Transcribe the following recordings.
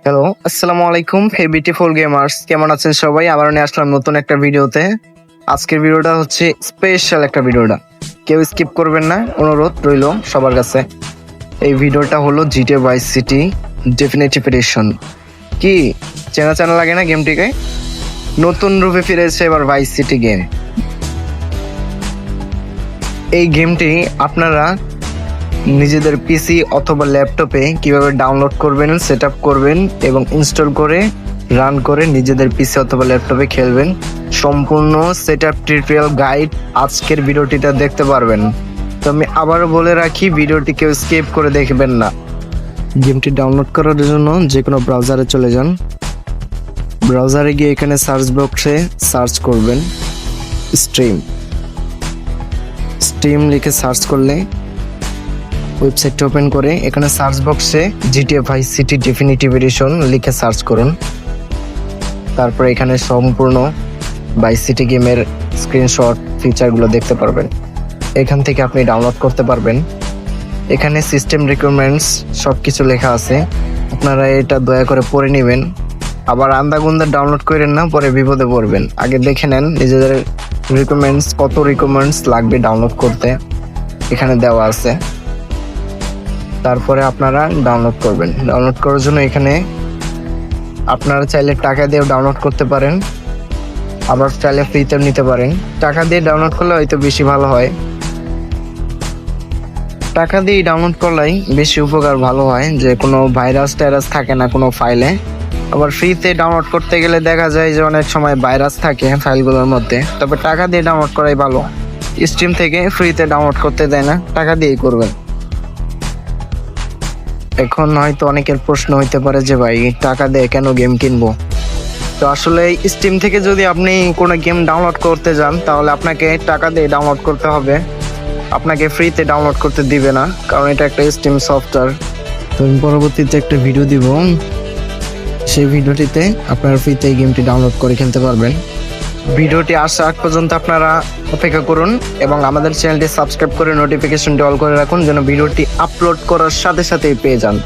Hello, আসসালামু আলাইকুম। হে beautiful gamers, কেমন আছেন সবাই? আবার নিয়ে আসলাম নতুন একটা ভিডিওতে। আজকের ভিডিওটা হচ্ছে স্পেশাল একটা ভিডিওটা, কেউ স্কিপ করবেন না, অনুরোধ রইল সবার কাছে। এই ভিডিওটা হলো GTA Vice City definitive edition. কি চেনা চেনা লাগে না গেমটিকে? নতুন রূপে ফিরেছে এবার ভাইস সিটি গেম। এই গেমটি আপনারা নিজেদের পিসি অথবা ল্যাপটপে কিভাবে ডাউনলোড করবেন, সেট আপ করবেন এবং ইনস্টল করে রান করে নিজেদের পিসি অথবা ল্যাপটপে খেলবেন, সম্পূর্ণ সেট আপ টিউটোরিয়াল গাইড আজকের ভিডিওটিতে দেখতে পারবেন। তো আমি আবারও বলে রাখি, ভিডিওটি কেউ স্কিপ করে দেখবেন না। গেমটি ডাউনলোড করার জন্য যে কোনো ব্রাউজারে চলে যান। ব্রাউজারে গিয়ে এখানে সার্চ বক্সে সার্চ করবেন স্ট্রিম লিখে সার্চ করলে ওয়েবসাইটটা ওপেন করে এখানে সার্চ বক্সে GTA Vice City definitive edition লিখে সার্চ করুন। তারপর এখানে সম্পূর্ণ ভাইস সিটি গেমের স্ক্রিনশট ফিচারগুলো দেখতে পারবেন। এখান থেকে আপনি ডাউনলোড করতে পারবেন। এখানে সিস্টেম রিকোয়ারমেন্টস সব কিছু লেখা আছে, আপনারা এটা দয়া করে পড়ে নেবেন। আবার আন্দাগুন্দা ডাউনলোড করেন না, পরে বিপদে পড়বেন। আগে দেখে নেন নিজেদের রিকোয়ারমেন্টস, কত রিকোয়ারমেন্টস লাগবে ডাউনলোড করতে, এখানে দেওয়া আছে। তারপরে আপনারা ডাউনলোড করবেন। ডাউনলোড করার জন্য এখানে আপনারা চাইলে টাকা দিয়েও ডাউনলোড করতে পারেন, আবার চাইলে ফ্রিতেও নিতে পারেন। টাকা দিয়ে ডাউনলোড করলে হয়তো বেশি ভালো হয়, টাকা দিয়ে ডাউনলোড করলেই বেশি উপকার ভালো হয়, যে কোনো ভাইরাস টাইরাস থাকে না কোনো ফাইলে। আবার ফ্রিতে ডাউনলোড করতে গেলে দেখা যায় যে অনেক সময় ভাইরাস থাকে ফাইলগুলোর মধ্যে। তবে টাকা দিয়ে ডাউনলোড করাই ভালো। স্ট্রিম থেকে ফ্রিতে ডাউনলোড করতে দেয় না, টাকা দিয়েই করবেন। এখন হয়তো অনেকের প্রশ্ন হইতে পারে যে ভাই টাকা দিয়ে কেন গেম কিনবো? তো আসলে স্টিম থেকে যদি আপনি কোনো গেম ডাউনলোড করতে যান তাহলে আপনাকে টাকা দিয়ে ডাউনলোড করতে হবে, আপনাকে ফ্রিতে ডাউনলোড করতে দিবে না, কারণ এটা একটা স্টিম সফটওয়্যার। তো আমি পরবর্তীতে একটা ভিডিও দিব, সেই ভিডিওটিতে আপনারা ফ্রিতে এই গেমটি ডাউনলোড করে খেলতে পারবেন। ভিডিওটি আসা আগ পর্যন্ত আপনারা অপেক্ষা করুন এবং আমাদের চ্যানেলটি সাবস্ক্রাইব করে নোটিফিকেশনটি অল করে রাখুন, যেন ভিডিওটি আপলোড করার সাথে সাথেই পেয়ে যান।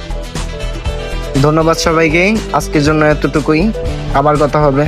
ধন্যবাদ সবাইকে, আজকের জন্য এতটুকুই, আবার কথা হবে।